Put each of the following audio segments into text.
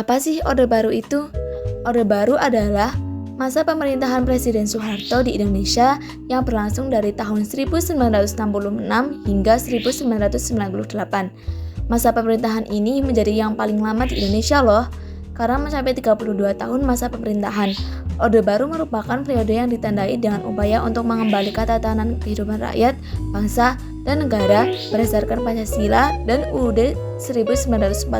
Apa sih Orde Baru itu? Orde Baru adalah masa pemerintahan Presiden Soeharto di Indonesia yang berlangsung dari tahun 1966 hingga 1998. Masa pemerintahan ini menjadi yang paling lama di Indonesia loh, karena mencapai 32 tahun masa pemerintahan. Orde Baru merupakan periode yang ditandai dengan upaya untuk mengembalikan tatanan kehidupan rakyat, bangsa, dan negara berdasarkan Pancasila dan UUD 1945.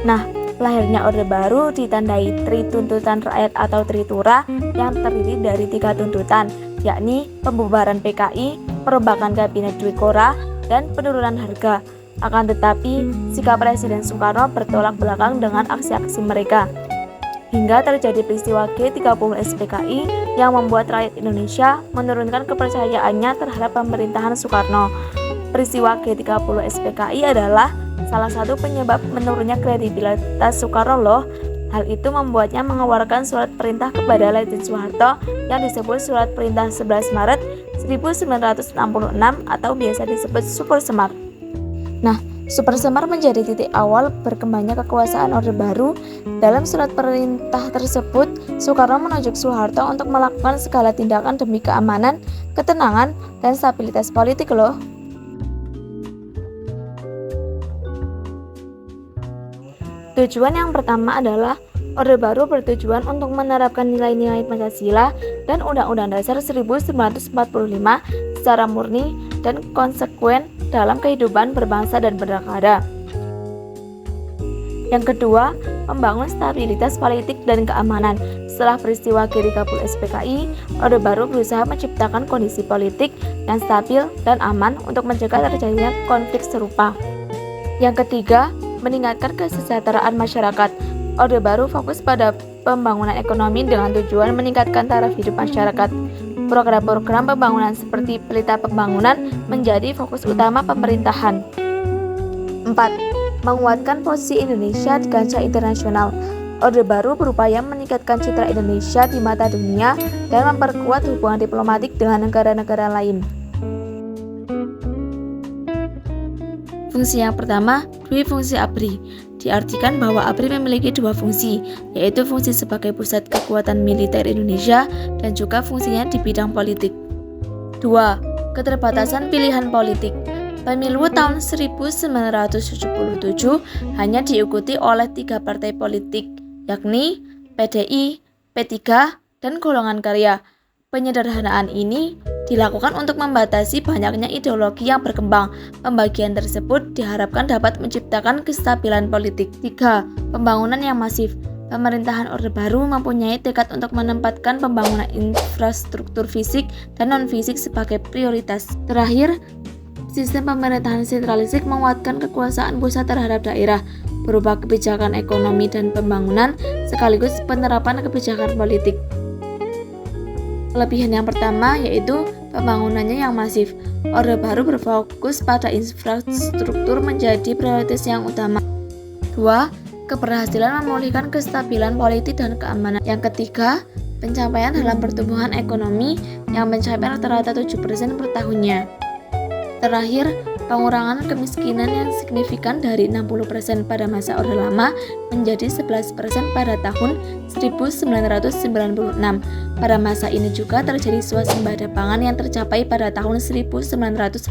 Nah, lahirnya Orde Baru ditandai Tri Tuntutan Rakyat atau Tritura yang terdiri dari 3 tuntutan, yakni pembubaran PKI, perombakan Kabinet Dwikora, dan penurunan harga. Akan tetapi, sikap Presiden Soekarno bertolak belakang dengan aksi-aksi mereka. Hingga terjadi peristiwa G30 SPKI yang membuat rakyat Indonesia menurunkan kepercayaannya terhadap pemerintahan Soekarno. Peristiwa G30 SPKI adalah salah satu penyebab menurunnya kredibilitas Soekarno loh. Hal itu membuatnya mengeluarkan surat perintah kepada Letjen Soeharto yang disebut Surat Perintah 11 Maret 1966 atau biasa disebut Super Semar. Nah, Super Semar menjadi titik awal berkembangnya kekuasaan Orde Baru. Dalam surat perintah tersebut, Soekarno menunjuk Soeharto untuk melakukan segala tindakan demi keamanan, ketenangan, dan stabilitas politik loh. Tujuan yang pertama adalah Orde Baru bertujuan untuk menerapkan nilai-nilai Pancasila dan Undang-Undang Dasar 1945 secara murni dan konsekuen dalam kehidupan berbangsa dan bernegara. Yang kedua, membangun stabilitas politik dan keamanan. Setelah peristiwa G30 SPKI, Orde Baru berusaha menciptakan kondisi politik yang stabil dan aman untuk mencegah terjadinya konflik serupa. Yang ketiga, meningkatkan kesejahteraan masyarakat. Orde Baru fokus pada pembangunan ekonomi dengan tujuan meningkatkan taraf hidup masyarakat. Program-program pembangunan seperti Pelita Pembangunan menjadi fokus utama pemerintahan. 4. Menguatkan posisi Indonesia di kancah internasional. Orde Baru berupaya meningkatkan citra Indonesia di mata dunia dan memperkuat hubungan diplomatik dengan negara-negara lain. Fungsi yang pertama, Dwifungsi ABRI. Diartikan bahwa ABRI memiliki 2 fungsi, yaitu fungsi sebagai pusat kekuatan militer Indonesia dan juga fungsinya di bidang politik. 2. Keterbatasan pilihan politik. Pemilu tahun 1977 hanya diikuti oleh 3 partai politik, yakni PDI, P3, dan Golongan Karya. Penyederhanaan ini dilakukan untuk membatasi banyaknya ideologi yang berkembang. Pembagian tersebut diharapkan dapat menciptakan kestabilan politik. 3. Pembangunan yang masif. Pemerintahan Orde Baru mempunyai tekad untuk menempatkan pembangunan infrastruktur fisik dan non-fisik sebagai prioritas. Terakhir, sistem pemerintahan sentralistik menguatkan kekuasaan pusat terhadap daerah berupa kebijakan ekonomi dan pembangunan sekaligus penerapan kebijakan politik. Kelebihan yang pertama yaitu pembangunannya yang masif. Orde Baru berfokus pada infrastruktur menjadi prioritas yang utama. 2. Keberhasilan memulihkan kestabilan politik dan keamanan. Yang ketiga, pencapaian dalam pertumbuhan ekonomi yang mencapai rata-rata 7% per tahunnya. Terakhir, pengurangan kemiskinan yang signifikan dari 60% pada masa Orde Lama menjadi 11% pada tahun 1996. Pada masa ini juga terjadi swasembada pangan yang tercapai pada tahun 1984.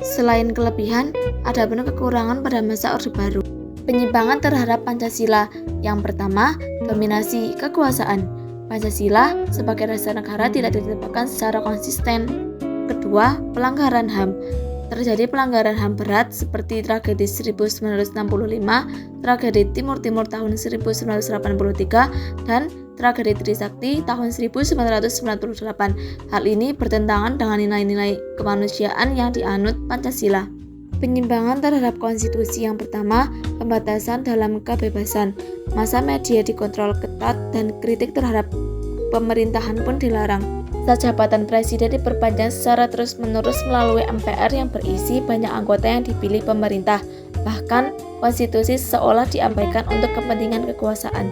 Selain kelebihan, ada pun kekurangan pada masa Orde Baru. Penyimpangan terhadap Pancasila. Yang pertama, dominasi kekuasaan. Pancasila sebagai dasar negara tidak ditetapkan secara konsisten. Kedua, pelanggaran HAM. Terjadi pelanggaran HAM berat seperti tragedi 1965, tragedi Timur Timur tahun 1983, dan tragedi Trisakti tahun 1998. Hal ini bertentangan dengan nilai-nilai kemanusiaan yang dianut Pancasila. Penyimpangan terhadap konstitusi yang pertama, pembatasan dalam kebebasan. Massa media dikontrol ketat dan kritik terhadap pemerintahan pun dilarang. Masa jabatan presiden diperpanjang secara terus-menerus melalui MPR yang berisi banyak anggota yang dipilih pemerintah. Bahkan, konstitusi seolah diabaikan untuk kepentingan kekuasaan.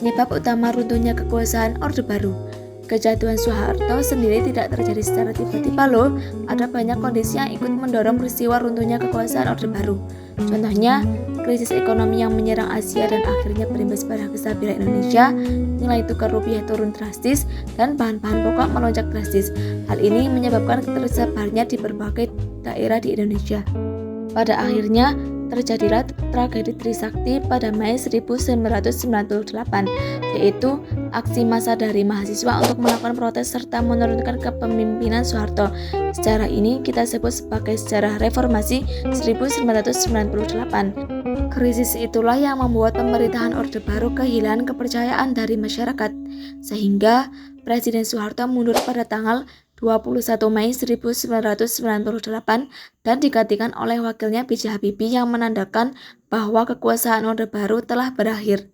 Penyebab utama runtuhnya kekuasaan Orde Baru. Kejatuhan Soeharto sendiri tidak terjadi secara tiba-tiba loh. Ada banyak kondisi yang ikut mendorong peristiwa runtuhnya kekuasaan Orde Baru. Contohnya, krisis ekonomi yang menyerang Asia dan akhirnya berimbas pada kestabilan Indonesia, nilai tukar rupiah turun drastis, dan bahan-bahan pokok melonjak drastis. Hal ini menyebabkan tersebarnya di berbagai daerah di Indonesia. Pada akhirnya, terjadilah tragedi Trisakti pada Mei 1998, yaitu aksi massa dari mahasiswa untuk melakukan protes serta menurunkan kepemimpinan Soeharto. Sejarah ini kita sebut sebagai sejarah reformasi 1998. Krisis itulah yang membuat pemerintahan Orde Baru kehilangan kepercayaan dari masyarakat, sehingga Presiden Soeharto mundur pada tanggal 21 Mei 1998 dan digantikan oleh wakilnya B.J. Habibie yang menandakan bahwa kekuasaan Orde Baru telah berakhir.